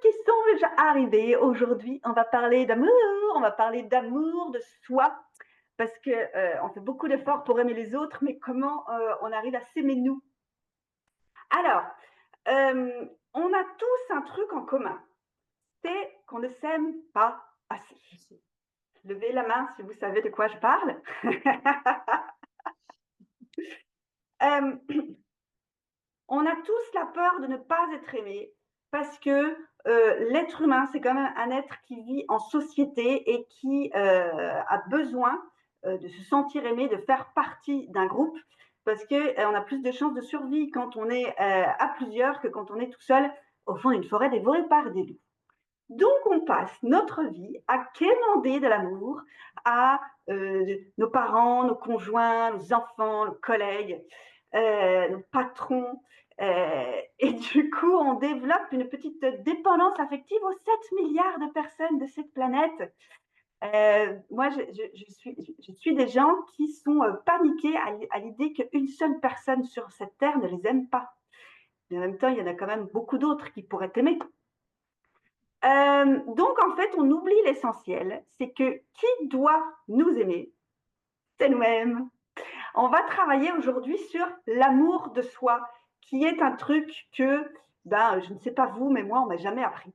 qui sont déjà arrivés. Aujourd'hui, on va parler d'amour, on va parler d'amour de soi, parce que on fait beaucoup d'efforts pour aimer les autres, mais comment on arrive à s'aimer nous? Alors, on a tous un truc en commun, c'est qu'on ne s'aime pas assez. Levez la main si vous savez de quoi je parle. Euh, on a tous la peur de ne pas être aimé parce que l'être humain, c'est quand même un être qui vit en société et qui a besoin de se sentir aimé, de faire partie d'un groupe parce qu'on a plus de chances de survie quand on est à plusieurs que quand on est tout seul au fond d'une forêt dévorée par des loups. Donc, on passe notre vie à quémander de l'amour à nos parents, nos conjoints, nos enfants, nos collègues, nos patrons. Et du coup, on développe une petite dépendance affective aux 7 milliards de personnes de cette planète. Moi, je suis des gens qui sont paniqués à l'idée qu'une seule personne sur cette terre ne les aime pas. Mais en même temps, il y en a quand même beaucoup d'autres qui pourraient t'aimer. Donc, en fait, on oublie l'essentiel, c'est que qui doit nous aimer? C'est nous-mêmes. On va travailler aujourd'hui sur l'amour de soi, qui est un truc que, ben, je ne sais pas vous, mais moi, on m'a jamais appris.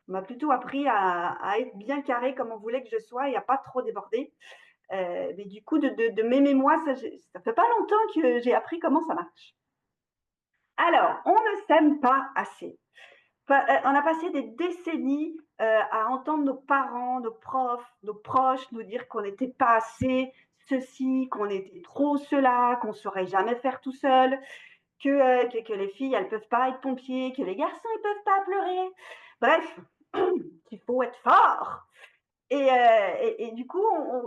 On m'a plutôt appris à être bien carré comme on voulait que je sois et à pas trop déborder. Mais du coup, de m'aimer moi, ça fait pas longtemps que j'ai appris comment ça marche. Alors, on ne s'aime pas assez. On a passé des décennies à entendre nos parents, nos profs, nos proches nous dire qu'on n'était pas assez ceci, qu'on était trop cela, qu'on ne saurait jamais faire tout seul, que les filles, elles ne peuvent pas être pompiers, que les garçons, ils ne peuvent pas pleurer. Bref, qu'il faut être fort. Et du coup,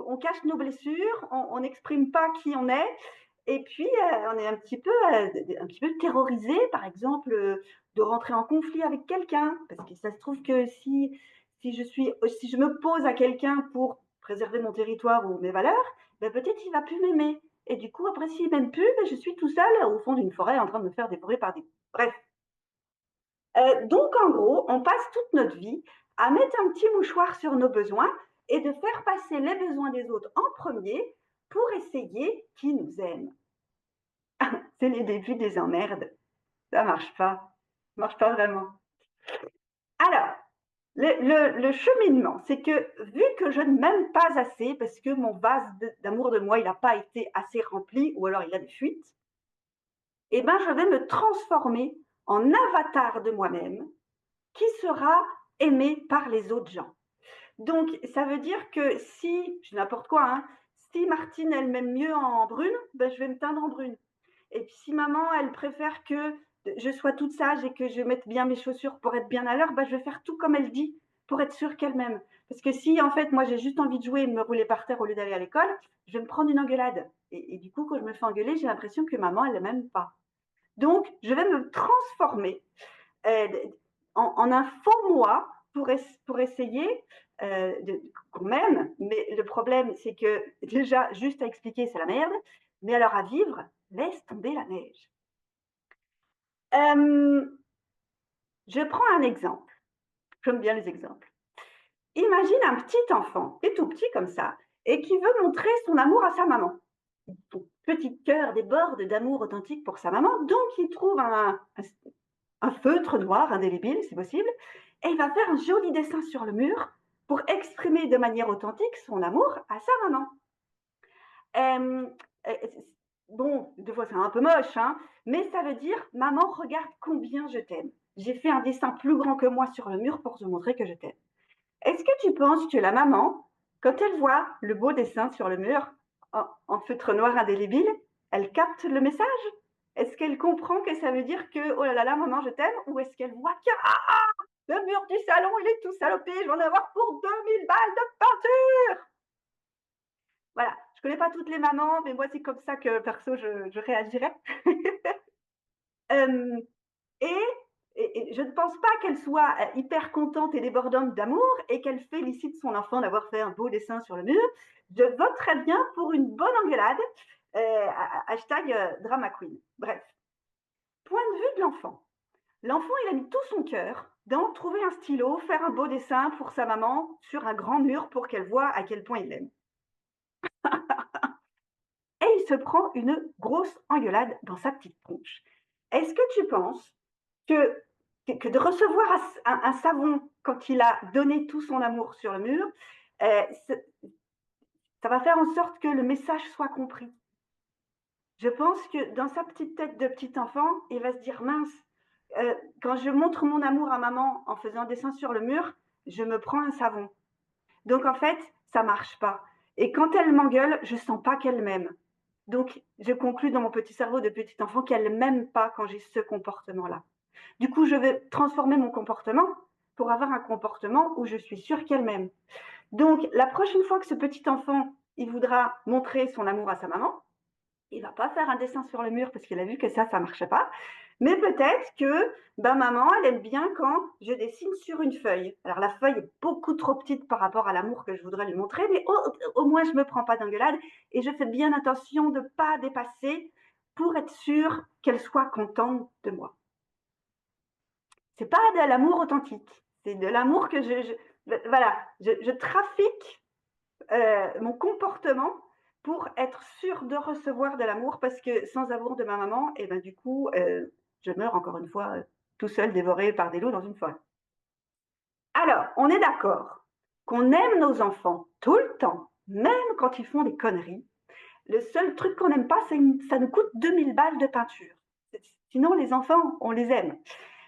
on cache nos blessures, on n'exprime pas qui on est, et puis on est un petit peu terrorisé, par exemple, de rentrer en conflit avec quelqu'un, parce que ça se trouve que si je me pose à quelqu'un pour préserver mon territoire ou mes valeurs, ben peut-être il va plus m'aimer. Et du coup, après, s'il m'aime plus, ben je suis tout seul au fond d'une forêt en train de me faire dévorer par des. Bref. Donc, en gros, on passe toute notre vie à mettre un petit mouchoir sur nos besoins et de faire passer les besoins des autres en premier pour essayer qu'ils nous aiment. C'est les débuts des emmerdes. Ça marche pas. Ça marche pas vraiment. Alors, le cheminement, c'est que vu que je ne m'aime pas assez, parce que mon vase d'amour de moi, il n'a pas été assez rempli, ou alors il a des fuites, eh ben, je vais me transformer en avatar de moi-même qui sera aimé par les autres gens. Donc, ça veut dire que si, je n'importe quoi, hein, si Martine, elle m'aime mieux en brune, ben, je vais me teindre en brune. Et puis, si maman, elle préfère que je sois toute sage et que je mette bien mes chaussures pour être bien à l'heure, ben, je vais faire tout comme elle dit pour être sûre qu'elle m'aime. Parce que si, en fait, moi, j'ai juste envie de jouer et de me rouler par terre au lieu d'aller à l'école, je vais me prendre une engueulade. Et du coup, quand je me fais engueuler, j'ai l'impression que maman, elle ne m'aime pas. Donc, je vais me transformer euh, en un faux moi pour essayer qu'on m'aime. Mais le problème, c'est que déjà, juste à expliquer, c'est la merde. Mais alors à vivre, laisse tomber la neige. Euh, je prends un exemple. J'aime bien les exemples. Imagine un petit enfant, qui est tout petit comme ça, et qui veut montrer son amour à sa maman. Son petit cœur déborde d'amour authentique pour sa maman, donc il trouve un feutre noir indélébile, si possible, et il va faire un joli dessin sur le mur pour exprimer de manière authentique son amour à sa maman. Euh, euh, bon, des fois c'est un peu moche, hein, mais ça veut dire maman, regarde combien je t'aime. J'ai fait un dessin plus grand que moi sur le mur pour te montrer que je t'aime. Est-ce que tu penses que la maman, quand elle voit le beau dessin sur le mur en feutre noir indélébile, elle capte le message? Est-ce qu'elle comprend que ça veut dire que oh là là, maman, je t'aime? Ou est-ce qu'elle voit que le mur du salon, il est tout salopé, je vais en avoir pour 2000 balles de peinture? Voilà, je connais pas toutes les mamans, mais moi, c'est comme ça que perso, je réagirais. Euh, et, et je ne pense pas qu'elle soit hyper contente et débordante d'amour et qu'elle félicite son enfant d'avoir fait un beau dessin sur le mur. Je vote très bien pour une bonne engueulade. Hashtag drama queen. Bref, point de vue de l'enfant. L'enfant, il a mis tout son cœur dans trouver un stylo, faire un beau dessin pour sa maman sur un grand mur pour qu'elle voie à quel point il l'aime. Et il se prend une grosse engueulade dans sa petite tronche. Est-ce que tu penses que de recevoir un savon quand il a donné tout son amour sur le mur, ça va faire en sorte que le message soit compris? Je pense que dans sa petite tête de petit enfant, il va se dire mince, quand je montre mon amour à maman en faisant un dessin sur le mur, je me prends un savon. Donc en fait, ça marche pas. Et quand elle m'engueule, je sens pas qu'elle m'aime. Donc je conclus dans mon petit cerveau de petit enfant qu'elle ne m'aime pas quand j'ai ce comportement-là. Du coup, je vais transformer mon comportement pour avoir un comportement où je suis sûre qu'elle m'aime. Donc la prochaine fois que ce petit enfant, il voudra montrer son amour à sa maman, il va pas faire un dessin sur le mur parce qu'il a vu que ça marchait pas. Mais peut-être que maman, elle aime bien quand je dessine sur une feuille. Alors la feuille est beaucoup trop petite par rapport à l'amour que je voudrais lui montrer, mais au moins je me prends pas d'engueulade et je fais bien attention de pas dépasser pour être sûre qu'elle soit contente de moi. C'est pas de l'amour authentique, c'est de l'amour que je trafique mon comportement pour être sûre de recevoir de l'amour, parce que sans amour de ma maman, et ben du coup, je meurs encore une fois tout seul, dévoré par des loups dans une forêt. Alors, on est d'accord qu'on aime nos enfants tout le temps, même quand ils font des conneries. Le seul truc qu'on n'aime pas, c'est que ça nous coûte 2000 balles de peinture. Sinon, les enfants, on les aime.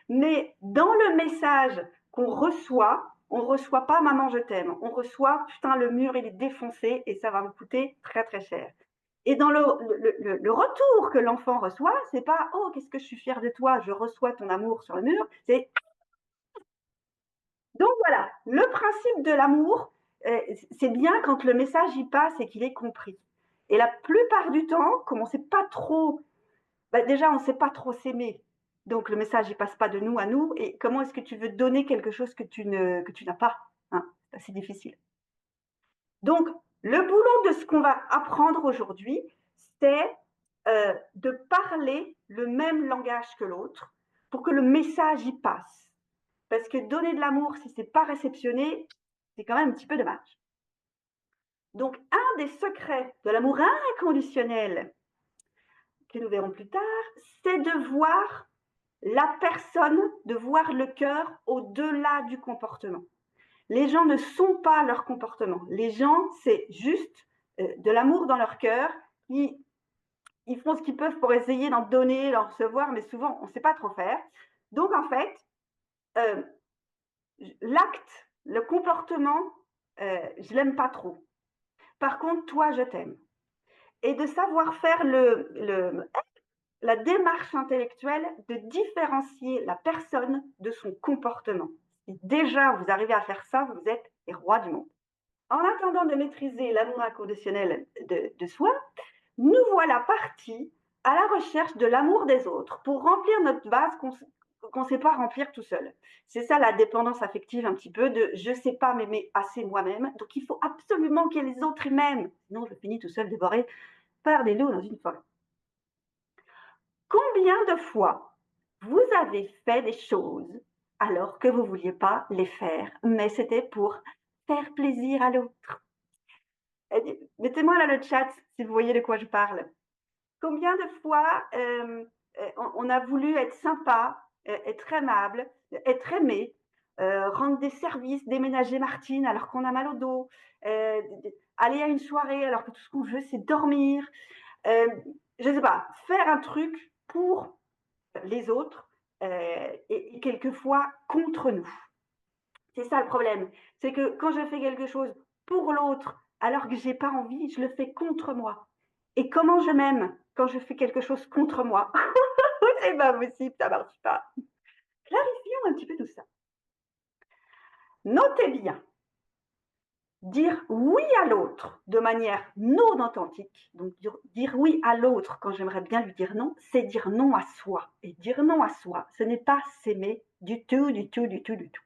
Mais dans le message qu'on reçoit, on ne reçoit pas maman je t'aime, on reçoit putain le mur il est défoncé et ça va me coûter très très cher. Et dans le retour que l'enfant reçoit, c'est pas oh qu'est-ce que je suis fière de toi, je reçois ton amour sur le mur, c'est donc voilà, le principe de l'amour, c'est bien quand le message y passe et qu'il est compris. Et la plupart du temps, comme on ne sait pas trop déjà, on ne sait pas trop s'aimer. Donc, le message, il passe pas de nous à nous. Et comment est-ce que tu veux donner quelque chose que tu n'as pas, hein? C'est assez difficile. Donc, le boulot de ce qu'on va apprendre aujourd'hui, c'est de parler le même langage que l'autre pour que le message y passe. Parce que donner de l'amour, si c'est pas réceptionné, c'est quand même un petit peu dommage. Donc, un des secrets de l'amour inconditionnel que nous verrons plus tard, c'est de voir la personne, de voir le cœur au-delà du comportement. Les gens ne sont pas leur comportement. Les gens, c'est juste de l'amour dans leur cœur. Ils font ce qu'ils peuvent pour essayer d'en donner, d'en recevoir, mais souvent, on ne sait pas trop faire. Donc, en fait, l'acte, le comportement, je l'aime pas trop. Par contre, toi, je t'aime. Et de savoir faire la démarche intellectuelle de différencier la personne de son comportement. Si déjà vous arrivez à faire ça, vous êtes les rois du monde. En attendant de maîtriser l'amour inconditionnel de soi, nous voilà partis à la recherche de l'amour des autres pour remplir notre base qu'on ne sait pas remplir tout seul. C'est ça la dépendance affective un petit peu de je ne sais pas m'aimer assez moi-même, donc il faut absolument que les autres m'aiment, sinon je finis tout seul dévoré par des loups dans une forêt. Combien de fois vous avez fait des choses alors que vous ne vouliez pas les faire, mais c'était pour faire plaisir à l'autre? Mettez-moi là le chat si vous voyez de quoi je parle. Combien de fois on a voulu être sympa, être aimable, être aimé, rendre des services, déménager Martine alors qu'on a mal au dos, aller à une soirée alors que tout ce qu'on veut c'est dormir, je ne sais pas, faire un truc pour les autres et quelquefois contre nous. C'est ça le problème. C'est que quand je fais quelque chose pour l'autre alors que je n'ai pas envie, je le fais contre moi. Et comment je m'aime quand je fais quelque chose contre moi? C'est pas possible, ça ne marche pas. Clarifions un petit peu tout ça. Notez bien, dire oui à l'autre de manière non authentique, donc dire oui à l'autre quand j'aimerais bien lui dire non, c'est dire non à soi. Et dire non à soi, ce n'est pas s'aimer du tout, du tout, du tout, du tout.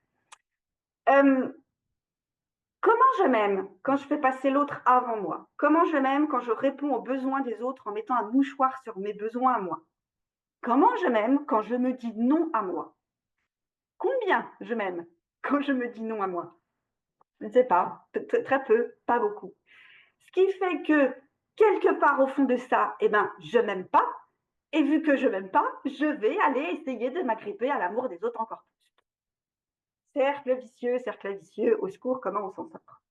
Comment je m'aime quand je fais passer l'autre avant moi? Comment je m'aime quand je réponds aux besoins des autres en mettant un mouchoir sur mes besoins à moi? Comment je m'aime quand je me dis non à moi? Combien je m'aime quand je me dis non à moi? Je ne sais pas, très peu, pas beaucoup. Ce qui fait que quelque part au fond de ça, eh ben, je m'aime pas. Et vu que je m'aime pas, je vais aller essayer de m'agripper à l'amour des autres encore plus. Cercle vicieux, au secours, comment on s'en sort?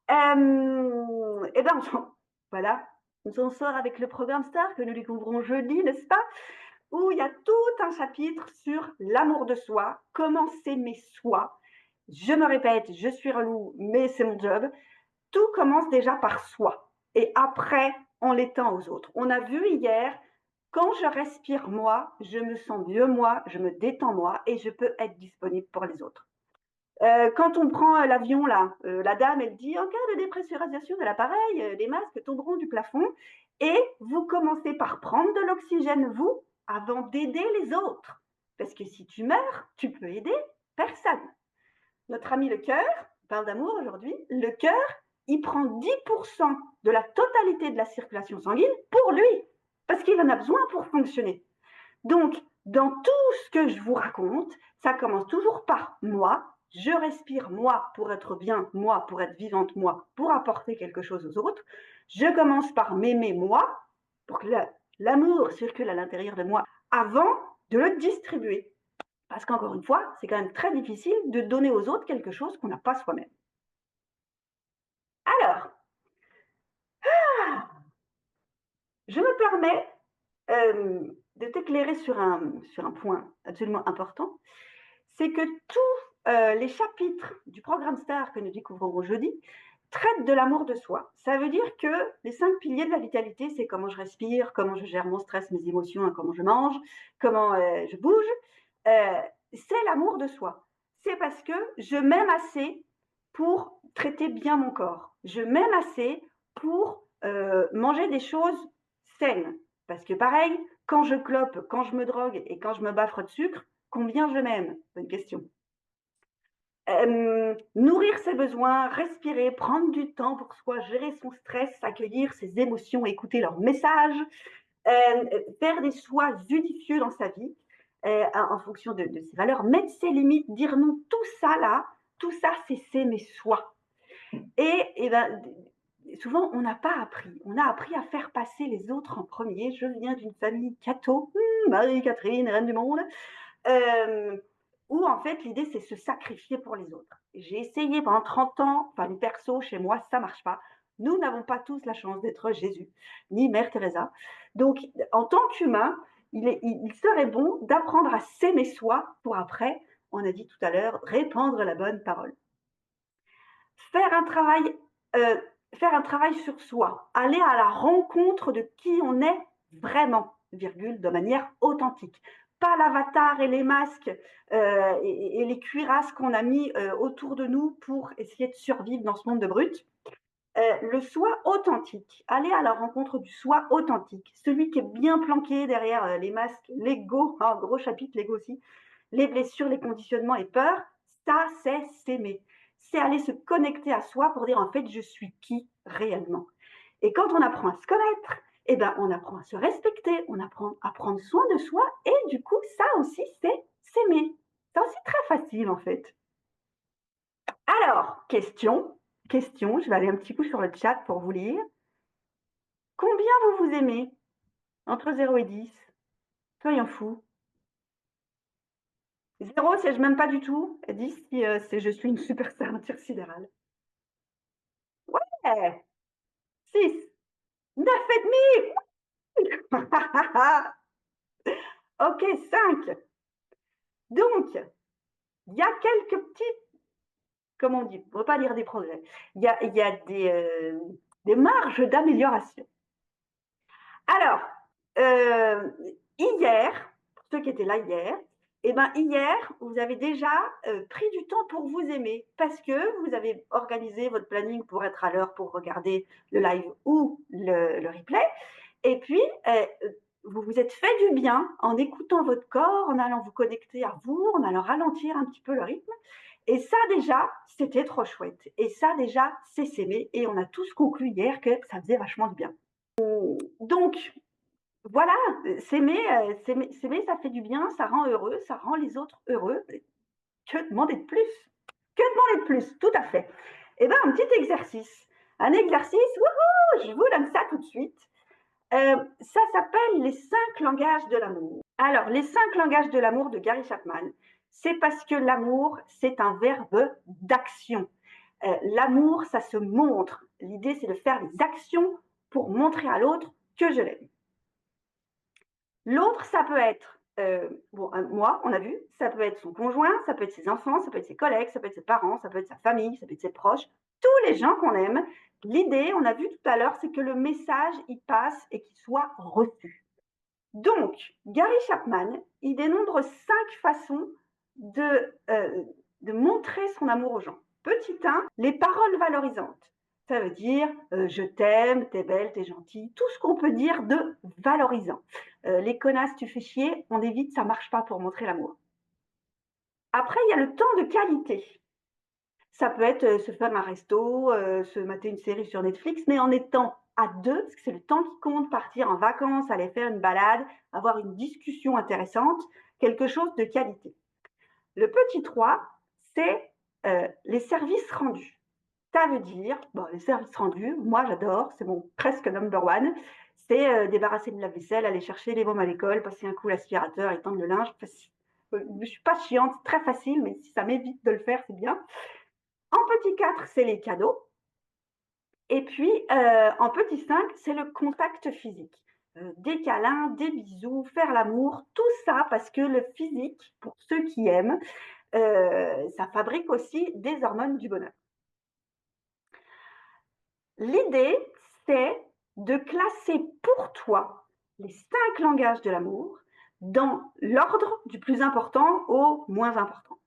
Eh ben, voilà, on s'en sort avec le programme Star que nous découvrons jeudi, n'est-ce pas? Où il y a tout un chapitre sur l'amour de soi, comment s'aimer soi. Je me répète, je suis relou, mais c'est mon job. Tout commence déjà par soi. Et après, on l'étend aux autres. On a vu hier, quand je respire moi, je me sens mieux moi, je me détends moi et je peux être disponible pour les autres. Quand on prend l'avion, là, la dame, elle dit en cas de dépressurisation de l'appareil, les masques tomberont du plafond. Et vous commencez par prendre de l'oxygène, vous, avant d'aider les autres. Parce que si tu meurs, tu peux aider personne. Notre ami le cœur, on parle d'amour aujourd'hui, le cœur, il prend 10% de la totalité de la circulation sanguine pour lui, parce qu'il en a besoin pour fonctionner. Donc, dans tout ce que je vous raconte, ça commence toujours par moi. Je respire moi pour être bien, moi pour être vivante, moi pour apporter quelque chose aux autres. Je commence par m'aimer moi pour que l'amour circule à l'intérieur de moi avant de le distribuer. Parce qu'encore une fois, c'est quand même très difficile de donner aux autres quelque chose qu'on n'a pas soi-même. Alors, je me permets de t'éclairer sur un point absolument important, c'est que tous les chapitres du programme Star que nous découvrons jeudi traitent de l'amour de soi. Ça veut dire que les 5 piliers de la vitalité, c'est comment je respire, comment je gère mon stress, mes émotions, comment je mange, comment je bouge. C'est l'amour de soi. C'est parce que je m'aime assez pour traiter bien mon corps. Je m'aime assez pour manger des choses saines. Parce que pareil, quand je clope, quand je me drogue et quand je me baffe de sucre, combien je m'aime? Bonne question. Nourrir ses besoins, respirer, prendre du temps pour soi, gérer son stress, accueillir ses émotions, écouter leurs messages, faire des choix judicieux dans sa vie en fonction de ses valeurs, mettre ses limites, dire non, tout ça là, tout ça c'est s'aimer soi. Et ben, souvent on n'a pas appris, on a appris à faire passer les autres en premier. Je viens d'une famille catho, Marie-Catherine, reine du monde, euh, où en fait l'idée c'est se sacrifier pour les autres. J'ai essayé pendant 30 ans, enfin une perso chez moi, ça marche pas. Nous n'avons pas tous la chance d'être Jésus, ni Mère Teresa. Donc en tant qu'humain, il serait bon d'apprendre à s'aimer soi pour après, on a dit tout à l'heure, répandre la bonne parole. Faire un travail, euh, faire un travail sur soi, aller à la rencontre de qui on est vraiment, virgule, de manière authentique. Pas l'avatar et les masques et les cuirasses qu'on a mis autour de nous pour essayer de survivre dans ce monde de brutes. Le soi authentique, aller à la rencontre du soi authentique, celui qui est bien planqué derrière les masques, l'ego, gros chapitre l'ego aussi, les blessures, les conditionnements et peurs, ça c'est s'aimer. C'est aller se connecter à soi pour dire en fait je suis qui réellement. Et quand on apprend à se connaître, eh ben, on apprend à se respecter, on apprend à prendre soin de soi et du coup ça aussi c'est s'aimer. C'est aussi très facile en fait. Alors, question, je vais aller un petit coup sur le chat pour vous lire. Combien vous vous aimez? Entre 0 et 10? Soyons fous. 0, c'est je m'aime pas du tout. 10, c'est je suis une superstar intersidérale. Ouais, 6, 9 et demi. Ok, 5. Donc, il y a quelques petits, comment on dit, on ne peut pas dire des progrès. Il y a des marges d'amélioration. Alors, euh, hier, pour ceux qui étaient là hier, eh ben hier, vous avez déjà pris du temps pour vous aimer parce que vous avez organisé votre planning pour être à l'heure pour regarder le live ou le replay. Et puis, vous vous êtes fait du bien en écoutant votre corps, en allant vous connecter à vous, en allant ralentir un petit peu le rythme. Et ça déjà, c'était trop chouette. Et ça déjà, c'est s'aimer. Et on a tous conclu hier que ça faisait vachement du bien. Donc, Voilà, s'aimer, ça fait du bien, ça rend heureux, ça rend les autres heureux. Que demander de plus? Que demander de plus? Tout à fait. Eh bien, un petit exercice. Un exercice, wouhou, je vous donne ça tout de suite. Ça s'appelle les 5 langages de l'amour. Alors, les 5 langages de l'amour de Gary Chapman, c'est parce que l'amour, c'est un verbe d'action. L'amour, ça se montre. L'idée, c'est de faire des actions pour montrer à l'autre que je l'aime. L'autre, ça peut être, moi, on a vu, ça peut être son conjoint, ça peut être ses enfants, ça peut être ses collègues, ça peut être ses parents, ça peut être sa famille, ça peut être ses proches, tous les gens qu'on aime. L'idée, on a vu tout à l'heure, c'est que le message, il passe et qu'il soit reçu. Donc, Gary Chapman, il dénombre 5 façons de montrer son amour aux gens. Petit 1, les paroles valorisantes. Ça veut dire je t'aime, t'es belle, t'es gentille, tout ce qu'on peut dire de valorisant. Les connasses, tu fais chier, on évite, ça marche pas pour montrer l'amour. Après, il y a le temps de qualité. Ça peut être se faire un resto, se mater une série sur Netflix, mais en étant à deux, parce que c'est le temps qui compte, partir en vacances, aller faire une balade, avoir une discussion intéressante, quelque chose de qualité. Le petit 3, c'est les services rendus. Ça veut dire, bon, les services rendus, moi j'adore, c'est mon presque number one, c'est débarrasser de la vaisselle, aller chercher les mômes à l'école, passer un coup l'aspirateur, étendre le linge. Je ne suis pas chiante, c'est très facile, mais si ça m'évite de le faire, c'est bien. En petit 4, c'est les cadeaux. Et puis, en petit 5, c'est le contact physique. Des câlins, des bisous, faire l'amour, tout ça parce que le physique, pour ceux qui aiment, ça fabrique aussi des hormones du bonheur. L'idée, c'est de classer pour toi les 5 langages de l'amour dans l'ordre du plus important au moins important.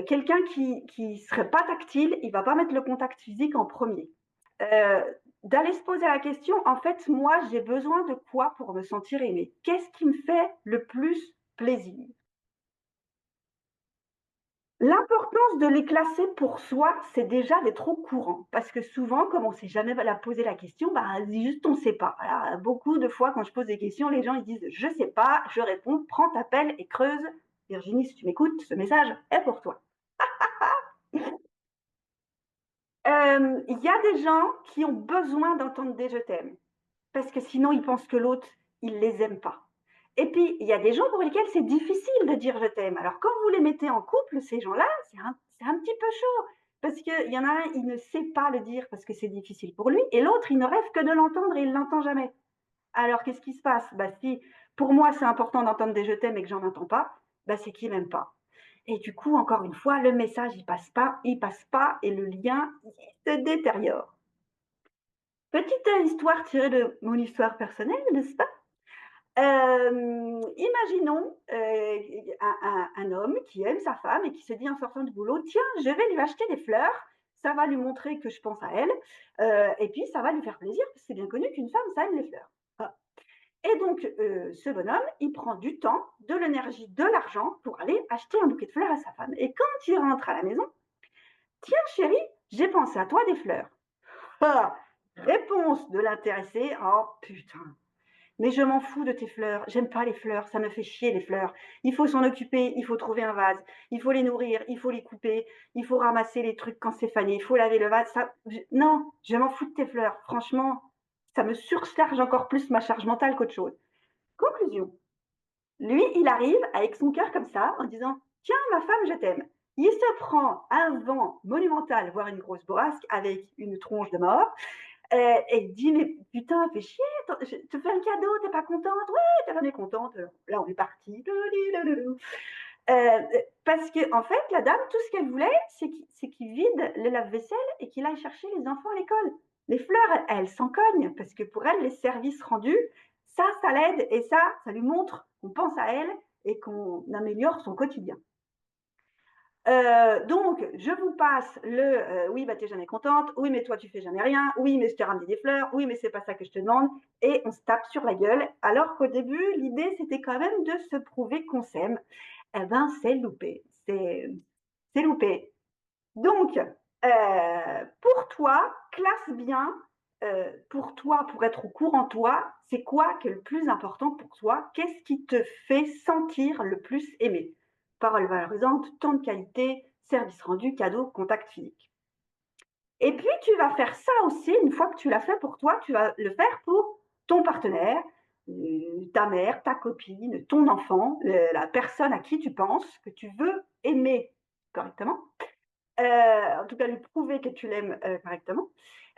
Quelqu'un qui ne serait pas tactile, il ne va pas mettre le contact physique en premier. Euh, D'aller se poser la question, en fait, moi, j'ai besoin de quoi pour me sentir aimée? Qu'est-ce qui me fait le plus plaisir? L'importance de les classer pour soi, c'est déjà d'être au courant. Parce que souvent, comme on ne s'est jamais posé la question, bah, juste on ne sait pas. Alors, beaucoup de fois, quand je pose des questions, les gens ils disent je ne sais pas, je réponds, prends ta pelle et creuse. Virginie, si tu m'écoutes, ce message est pour toi. Il y a des gens qui ont besoin d'entendre des je t'aime. Parce que sinon, ils pensent que l'autre, il les aime pas. Et puis, il y a des gens pour lesquels c'est difficile de dire je t'aime. Alors, quand vous les mettez en couple, ces gens-là, c'est un petit peu chaud. Parce qu'il y en a un, il ne sait pas le dire parce que c'est difficile pour lui, et l'autre, il ne rêve que de l'entendre et il ne l'entend jamais. Alors, qu'est-ce qui se passe? Bah, si pour moi, c'est important d'entendre des je t'aime et que j'en entends pas, bah, c'est qu'il m'aime pas. Et du coup, encore une fois, le message, il passe pas, et le lien, il se détériore. Petite histoire tirée de mon histoire personnelle, n'est-ce pas? Imaginons un homme qui aime sa femme et qui se dit en sortant du boulot, tiens, je vais lui acheter des fleurs, ça va lui montrer que je pense à elle, et puis ça va lui faire plaisir, parce que c'est bien connu qu'une femme, ça aime les fleurs. Ah. Et donc, ce bonhomme, il prend du temps, de l'énergie, de l'argent pour aller acheter un bouquet de fleurs à sa femme. Et quand il rentre à la maison, tiens chérie, j'ai pensé à toi des fleurs. Ah, réponse de l'intéressé, oh putain, mais je m'en fous de tes fleurs, j'aime pas les fleurs, ça me fait chier les fleurs. Il faut s'en occuper, il faut trouver un vase, il faut les nourrir, il faut les couper, il faut ramasser les trucs quand c'est fané, il faut laver le vase. Non, je m'en fous de tes fleurs. Franchement, ça me surcharge encore plus ma charge mentale qu'autre chose. Conclusion. Lui, il arrive avec son cœur comme ça en disant tiens, ma femme, je t'aime. Il se prend un vent monumental, voire une grosse bourrasque avec une tronche de mort. Et il dit mais putain, fais chier, je te fais un cadeau, t'es pas contente? Ouais, t'es jamais contente. Là, on est parti. Parce que en fait, la dame, tout ce qu'elle voulait, c'est qu'il vide le lave-vaisselle et qu'il aille chercher les enfants à l'école. Les fleurs, elles s'en cognent parce que pour elle, les services rendus, ça l'aide et ça lui montre qu'on pense à elle et qu'on améliore son quotidien. Donc, je vous passe le oui, bah t'es jamais contente, oui, mais toi tu fais jamais rien, oui, mais je t'ai ramené des fleurs, oui, mais c'est pas ça que je te demande, et on se tape sur la gueule, alors qu'au début, l'idée c'était quand même de se prouver qu'on s'aime. Eh ben, c'est loupé, c'est loupé. Donc, pour toi, classe bien pour toi, pour être au courant de toi, c'est quoi qui est le plus important pour toi? Qu'est-ce qui te fait sentir le plus aimé? Paroles valorisantes, temps de qualité, service rendu, cadeau, contact physique. Et puis, tu vas faire ça aussi, une fois que tu l'as fait pour toi, tu vas le faire pour ton partenaire, ta mère, ta copine, ton enfant, la personne à qui tu penses que tu veux aimer correctement. En tout cas, lui prouver que tu l'aimes correctement.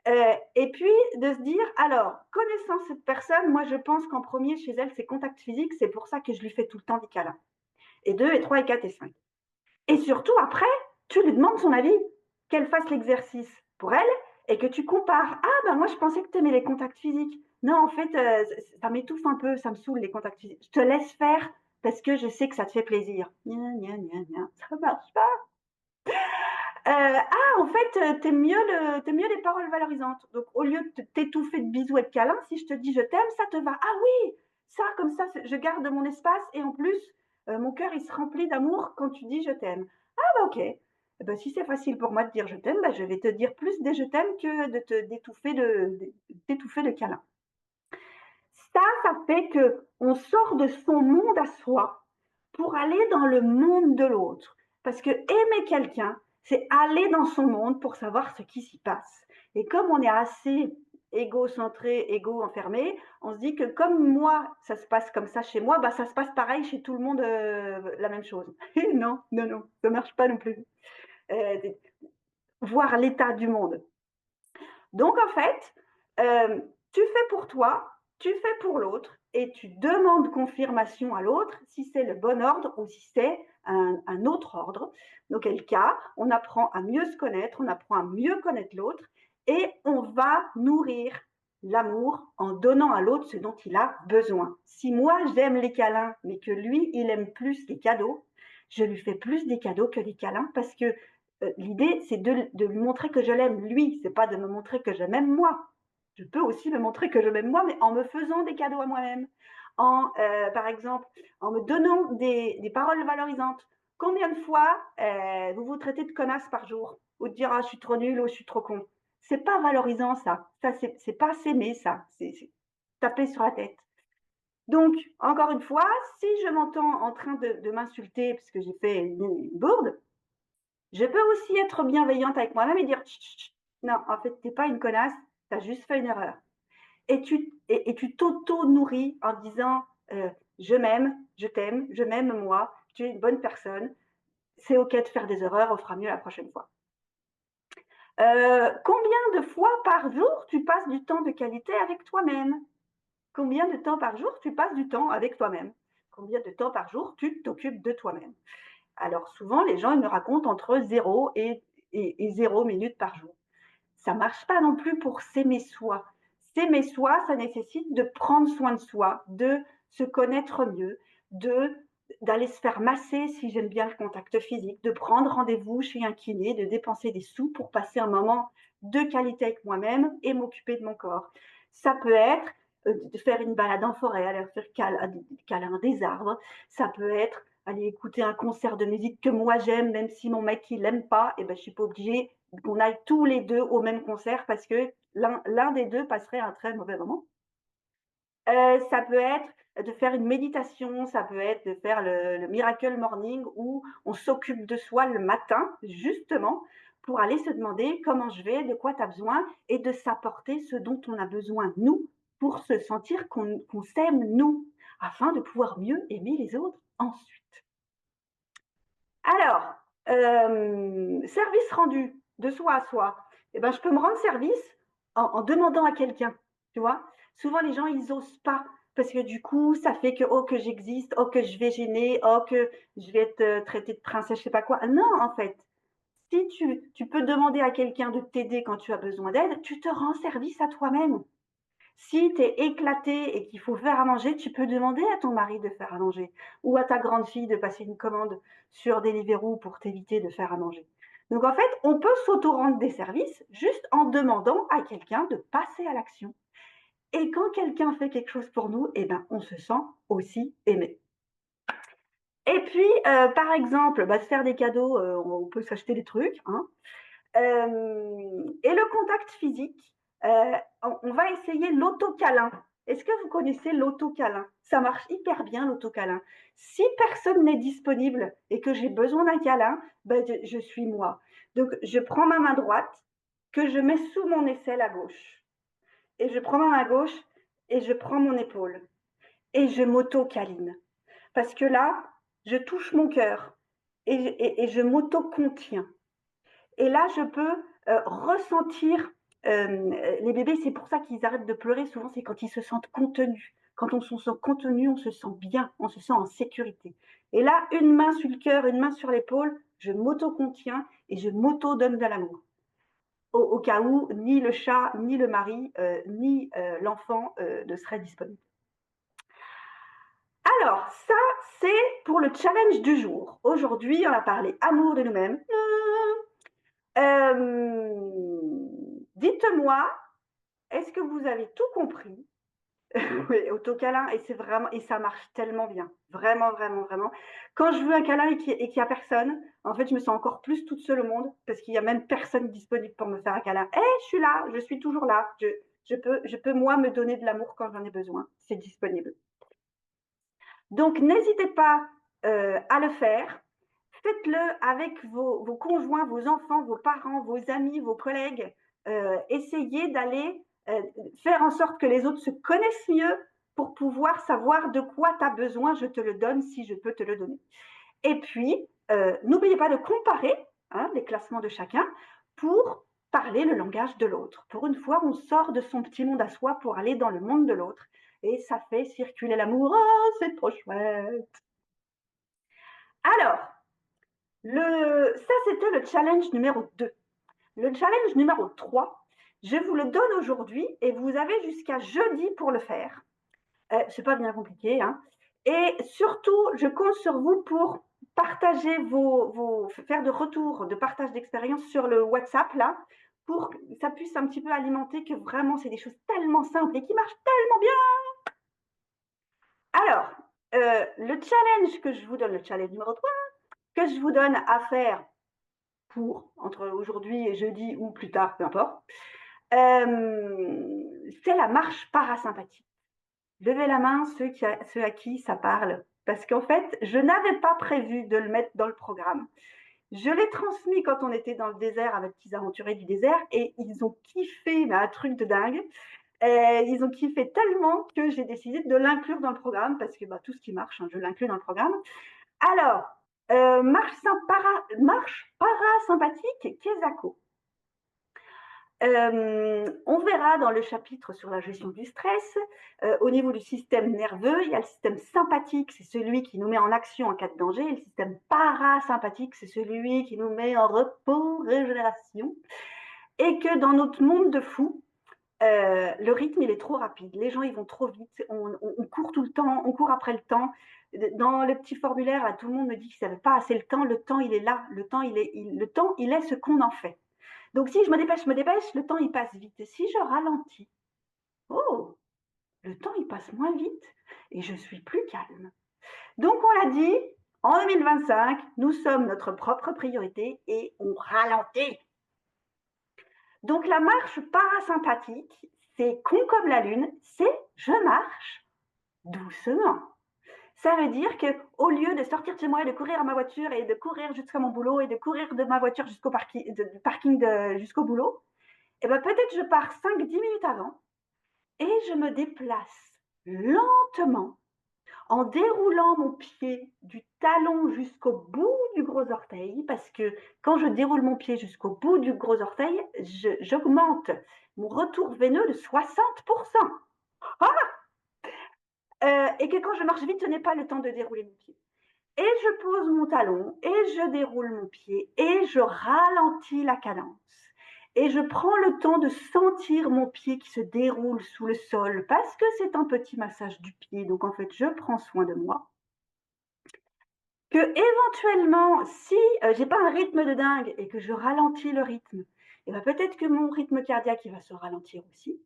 Et puis, de se dire, alors, connaissant cette personne, moi, je pense qu'en premier, chez elle, c'est contact physique, c'est pour ça que je lui fais tout le temps des câlins. Et 2, et 3, et 4, et 5. Et surtout, après, tu lui demandes son avis, qu'elle fasse l'exercice pour elle et que tu compares. Ah, ben moi, je pensais que tu aimais les contacts physiques. Non, en fait, ça m'étouffe un peu, ça me saoule les contacts physiques. Je te laisse faire parce que je sais que ça te fait plaisir. Gna, gna, gna, gna. Ça marche pas. Ah, en fait, t'aimes mieux les paroles valorisantes. Donc, au lieu de t'étouffer de bisous et de câlins, si je te dis je t'aime, ça te va. Ah oui, ça, comme ça, je garde mon espace et en plus, mon cœur, il se remplit d'amour quand tu dis je t'aime. Ah, bah, ok. Eh ben, si c'est facile pour moi de dire je t'aime, bah, je vais te dire plus des je t'aime que de d'étouffer de câlins. Ça fait que on sort de son monde à soi pour aller dans le monde de l'autre. Parce que aimer quelqu'un, c'est aller dans son monde pour savoir ce qui s'y passe. Et comme on est assez égocentré, égo-enfermé, on se dit que comme moi, ça se passe comme ça chez moi, bah ça se passe pareil chez tout le monde, la même chose. Et non, non, non, ça marche pas non plus. Euh, Voir l'état du monde. Donc, en fait, tu fais pour toi, tu fais pour l'autre et tu demandes confirmation à l'autre si c'est le bon ordre ou si c'est un autre ordre. Dans quel cas, on apprend à mieux se connaître, on apprend à mieux connaître l'autre et on va nourrir l'amour en donnant à l'autre ce dont il a besoin. Si moi, j'aime les câlins, mais que lui, il aime plus les cadeaux, je lui fais plus des cadeaux que les câlins parce que l'idée, c'est de lui montrer que je l'aime lui, c'est pas de me montrer que je m'aime moi. Je peux aussi me montrer que je m'aime moi, mais en me faisant des cadeaux à moi-même, par exemple, en me donnant des paroles valorisantes. Combien de fois vous vous traitez de connasse par jour ou de dire ah, je suis trop nulle ou je suis trop con. C'est pas valorisant ça. Ça c'est pas s'aimer ça. C'est taper sur la tête. Donc, encore une fois, si je m'entends en train de m'insulter parce que j'ai fait une bourde, je peux aussi être bienveillante avec moi-même et dire chut, chut, chut. Non, en fait, t'es pas une connasse, tu as juste fait une erreur. Et tu t'auto-nourris en disant je m'aime, je t'aime, je m'aime moi, tu es une bonne personne, c'est ok de faire des erreurs, on fera mieux la prochaine fois. Combien de fois par jour tu passes du temps de qualité avec toi-même? Combien de temps par jour tu passes du temps avec toi-même? Combien de temps par jour tu t'occupes de toi-même? Alors souvent, les gens ils me racontent entre 0 et 0 minutes par jour. Ça ne marche pas non plus pour s'aimer soi. S'aimer soi, ça nécessite de prendre soin de soi, de se connaître mieux, d'aller se faire masser si j'aime bien le contact physique, de prendre rendez-vous chez un kiné, de dépenser des sous pour passer un moment de qualité avec moi-même et m'occuper de mon corps. Ça peut être de faire une balade en forêt, aller faire câlin des arbres. Ça peut être aller écouter un concert de musique que moi j'aime, même si mon mec il l'aime pas, et ben je suis pas obligée qu'on aille tous les deux au même concert parce que l'un des deux passerait un très mauvais moment. Ça peut être de faire une méditation, ça peut être de faire le Miracle Morning où on s'occupe de soi le matin, justement, pour aller se demander comment je vais, de quoi tu as besoin et de s'apporter ce dont on a besoin, nous, pour se sentir qu'on s'aime, nous, afin de pouvoir mieux aimer les autres ensuite. Alors, service rendu de soi à soi. Eh ben, je peux me rendre service en demandant à quelqu'un, tu vois. Souvent, les gens, ils osent pas parce que du coup, ça fait que, oh, que j'existe, oh, que je vais gêner, oh, que je vais être traitée de princesse, je sais pas quoi. Non, en fait, si tu peux demander à quelqu'un de t'aider quand tu as besoin d'aide, tu te rends service à toi-même. Si tu es éclaté et qu'il faut faire à manger, tu peux demander à ton mari de faire à manger ou à ta grande fille de passer une commande sur Deliveroo pour t'éviter de faire à manger. Donc en fait, on peut s'auto-rendre des services juste en demandant à quelqu'un de passer à l'action. Et quand quelqu'un fait quelque chose pour nous, eh ben, on se sent aussi aimé. Et puis, par exemple, se faire des cadeaux, on peut s'acheter des trucs. Hein. Et le contact physique, On va essayer l'autocâlin. Est-ce que vous connaissez l'autocâlin? Ça marche hyper bien, l'autocâlin. Si personne n'est disponible et que j'ai besoin d'un câlin, ben je suis moi. Donc, je prends ma main droite que je mets sous mon aisselle à gauche. Et je prends ma main gauche et je prends mon épaule. Et je m'auto-câline. Parce que là, je touche mon cœur et je m'auto-contiens. Et là, je peux ressentir les bébés, c'est pour ça qu'ils arrêtent de pleurer souvent, c'est quand ils se sentent contenus. Quand on se sent contenu, on se sent bien, on se sent en sécurité. Et là, une main sur le cœur, une main sur l'épaule, je m'auto-contiens et je m'auto-donne de l'amour. Au cas où ni le chat, ni le mari, ni l'enfant ne seraient disponibles. Alors, ça, c'est pour le challenge du jour. Aujourd'hui, on a parlé amour de nous-mêmes. Dites-moi, est-ce que vous avez tout compris? Oui, autocâlin, et c'est vraiment, et ça marche tellement bien. Vraiment, vraiment, vraiment. Quand je veux un câlin et qu'il n'y a personne, en fait, je me sens encore plus toute seule au monde parce qu'il n'y a même personne disponible pour me faire un câlin. Eh, je suis là, je suis toujours là. Je peux, moi, me donner de l'amour quand j'en ai besoin. C'est disponible. Donc, n'hésitez pas à le faire. Faites-le avec vos conjoints, vos enfants, vos parents, vos amis, vos collègues. Essayez d'aller faire en sorte que les autres se connaissent mieux pour pouvoir savoir de quoi tu as besoin. Je te le donne si je peux te le donner. Et puis, n'oubliez pas de comparer les classements de chacun pour parler le langage de l'autre. Pour une fois, on sort de son petit monde à soi pour aller dans le monde de l'autre. Et ça fait circuler l'amour. Oh, c'est trop chouette. Alors, ça, c'était le challenge numéro 2. Le challenge numéro 3, je vous le donne aujourd'hui et vous avez jusqu'à jeudi pour le faire. C'est pas bien compliqué. Hein. Et surtout, je compte sur vous pour partager faire de retours, de partage d'expérience sur le WhatsApp, là, pour que ça puisse un petit peu alimenter que vraiment, c'est des choses tellement simples et qui marchent tellement bien. Alors, le challenge que je vous donne, le challenge numéro 3, que je vous donne à faire pour entre aujourd'hui et jeudi ou plus tard, peu importe, c'est la marche parasympathique. Levez la main ceux à qui ça parle, parce qu'en fait, je n'avais pas prévu de le mettre dans le programme. Je l'ai transmis quand on était dans le désert avec les petits aventuriers du désert et ils ont kiffé, mais un truc de dingue. Et ils ont kiffé tellement que j'ai décidé de l'inclure dans le programme parce que tout ce qui marche, je l'inclus dans le programme. Alors, marche parasympathique Kesako. On verra dans le chapitre sur la gestion du stress, au niveau du système nerveux, il y a le système sympathique, c'est celui qui nous met en action en cas de danger, et le système parasympathique, c'est celui qui nous met en repos, régénération, et que dans notre monde de fou, le rythme, il est trop rapide. Les gens, ils vont trop vite. On court tout le temps, on court après le temps. Dans le petit formulaire, là, tout le monde me dit qu'ils n'avaient pas assez le temps. Le temps, il est là. Le temps, il est ce qu'on en fait. Donc, si je me dépêche, le temps, il passe vite. Et si je ralentis, oh, le temps, il passe moins vite et je suis plus calme. Donc, on l'a dit, en 2025, nous sommes notre propre priorité et on ralentit. Donc, la marche parasympathique, c'est con comme la lune, c'est je marche doucement. Ça veut dire qu'au lieu de sortir de chez moi et de courir à ma voiture et de courir jusqu'à mon boulot et de courir de ma voiture jusqu'au parking jusqu'au boulot, eh ben peut-être je pars 5-10 minutes avant et je me déplace lentement en déroulant mon pied du talon jusqu'au bout du gros orteil, parce que quand je déroule mon pied jusqu'au bout du gros orteil, j'augmente mon retour veineux de 60%. Ah et que quand je marche vite, je n'ai pas le temps de dérouler mon pied. Et je pose mon talon, et je déroule mon pied, et je ralentis la cadence. Et je prends le temps de sentir mon pied qui se déroule sous le sol, parce que c'est un petit massage du pied. Donc en fait, je prends soin de moi. Que éventuellement, si j'ai pas un rythme de dingue et que je ralentis le rythme, et ben peut-être que mon rythme cardiaque il va se ralentir aussi.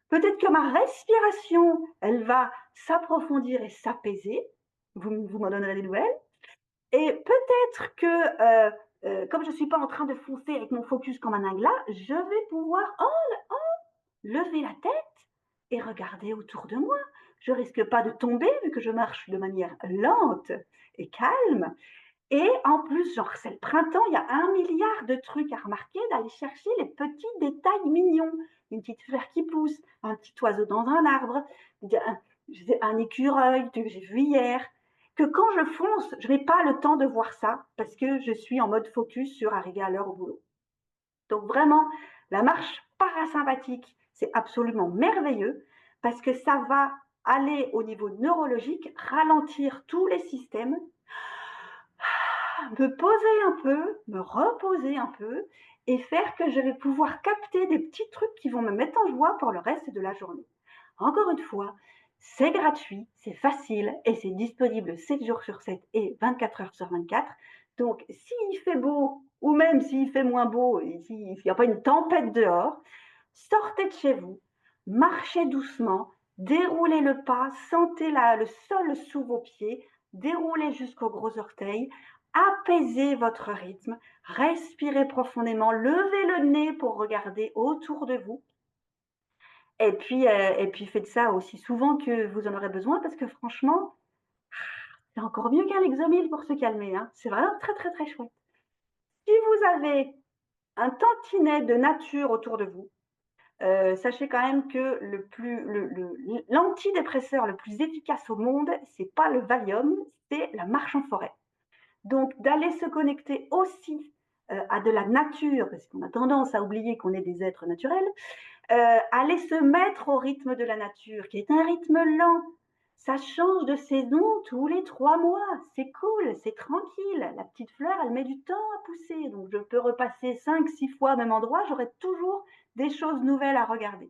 Peut-être que ma respiration, elle va s'approfondir et s'apaiser. Vous m'en donnerez des nouvelles. Et peut-être que, comme je ne suis pas en train de foncer avec mon focus comme un ingla, je vais pouvoir lever la tête et regarder autour de moi. Je risque pas de tomber vu que je marche de manière lente et calme. Et en plus, genre, c'est le printemps, il y a 1 milliard de trucs à remarquer, d'aller chercher les petits détails mignons. Une petite fleur qui pousse, un petit oiseau dans un arbre, un écureuil que j'ai vu hier. Que quand je fonce, je n'ai pas le temps de voir ça parce que je suis en mode focus sur arriver à l'heure au boulot. Donc vraiment, la marche parasympathique, c'est absolument merveilleux parce que ça va aller au niveau neurologique, ralentir tous les systèmes, me poser un peu, me reposer un peu et faire que je vais pouvoir capter des petits trucs qui vont me mettre en joie pour le reste de la journée. Encore une fois, c'est gratuit, c'est facile et c'est disponible 7 jours sur 7 et 24 heures sur 24. Donc, s'il fait beau ou même s'il fait moins beau et s'il n'y a pas une tempête dehors, sortez de chez vous, marchez doucement, déroulez le pas, sentez le sol sous vos pieds, déroulez jusqu'aux gros orteils, apaisez votre rythme, respirez profondément, levez le nez pour regarder autour de vous. Et puis faites ça aussi souvent que vous en aurez besoin parce que franchement, c'est encore mieux qu'un Lexomil pour se calmer. Hein. C'est vraiment très, très, très chouette. Si vous avez un tantinet de nature autour de vous, sachez quand même que l'antidépresseur le plus efficace au monde, c'est pas le Valium, c'est la marche en forêt. Donc, d'aller se connecter aussi à de la nature, parce qu'on a tendance à oublier qu'on est des êtres naturels, aller se mettre au rythme de la nature, qui est un rythme lent. Ça change de saison tous les 3 mois. C'est cool, c'est tranquille. La petite fleur, elle met du temps à pousser. Donc, je peux repasser 5, 6 fois au même endroit. J'aurai toujours des choses nouvelles à regarder.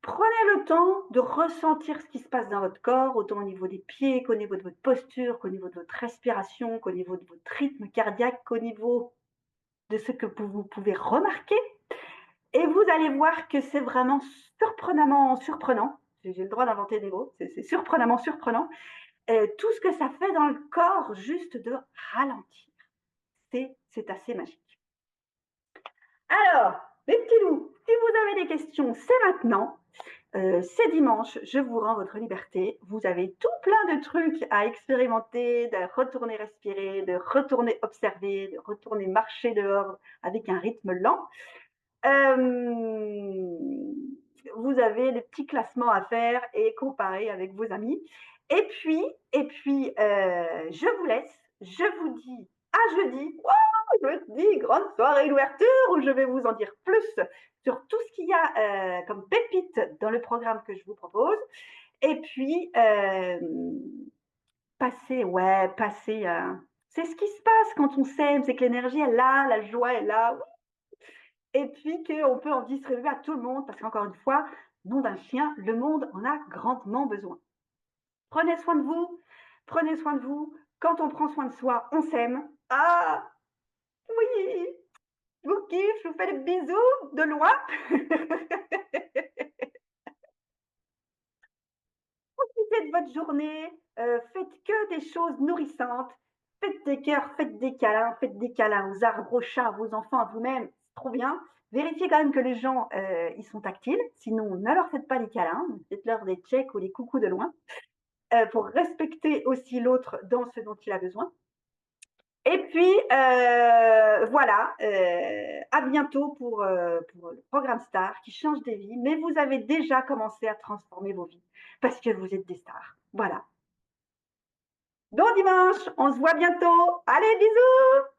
Prenez le temps de ressentir ce qui se passe dans votre corps, autant au niveau des pieds qu'au niveau de votre posture, qu'au niveau de votre respiration, qu'au niveau de votre rythme cardiaque, qu'au niveau de ce que vous pouvez remarquer. Et vous allez voir que c'est vraiment surprenamment surprenant. J'ai le droit d'inventer des mots. C'est surprenamment surprenant. Tout ce que ça fait dans le corps juste de ralentir. C'est assez magique. Alors, les petits loups, si vous avez des questions, c'est maintenant. C'est dimanche, je vous rends votre liberté. Vous avez tout plein de trucs à expérimenter, de retourner respirer, de retourner observer, de retourner marcher dehors avec un rythme lent. Vous avez des petits classements à faire et comparer avec vos amis. Je vous laisse. Je vous dis à jeudi. Jeudi, grande soirée d'ouverture où je vais vous en dire plus sur tout ce qu'il y a comme pépite dans le programme que je vous propose. Et puis, passer. C'est ce qui se passe quand on s'aime, c'est que l'énergie est là, la joie est là. Et puis qu'on peut en distribuer à tout le monde, parce qu'encore une fois, nom d'un chien, le monde en a grandement besoin. Prenez soin de vous, prenez soin de vous. Quand on prend soin de soi, on s'aime. Ah, oui, je vous kiffe, je vous fais des bisous de loin. Profitez de votre journée, faites que des choses nourrissantes, faites des cœurs, faites des câlins aux arbres, aux chats, à vos enfants, à vous-même, c'est trop bien. Vérifiez quand même que les gens, ils sont tactiles, sinon ne leur faites pas les câlins, faites-leur des checks ou des coucous de loin, pour respecter aussi l'autre dans ce dont il a besoin. Et puis, voilà, à bientôt pour le programme Star qui change des vies, mais vous avez déjà commencé à transformer vos vies parce que vous êtes des stars. Voilà. Bon dimanche, on se voit bientôt. Allez, bisous!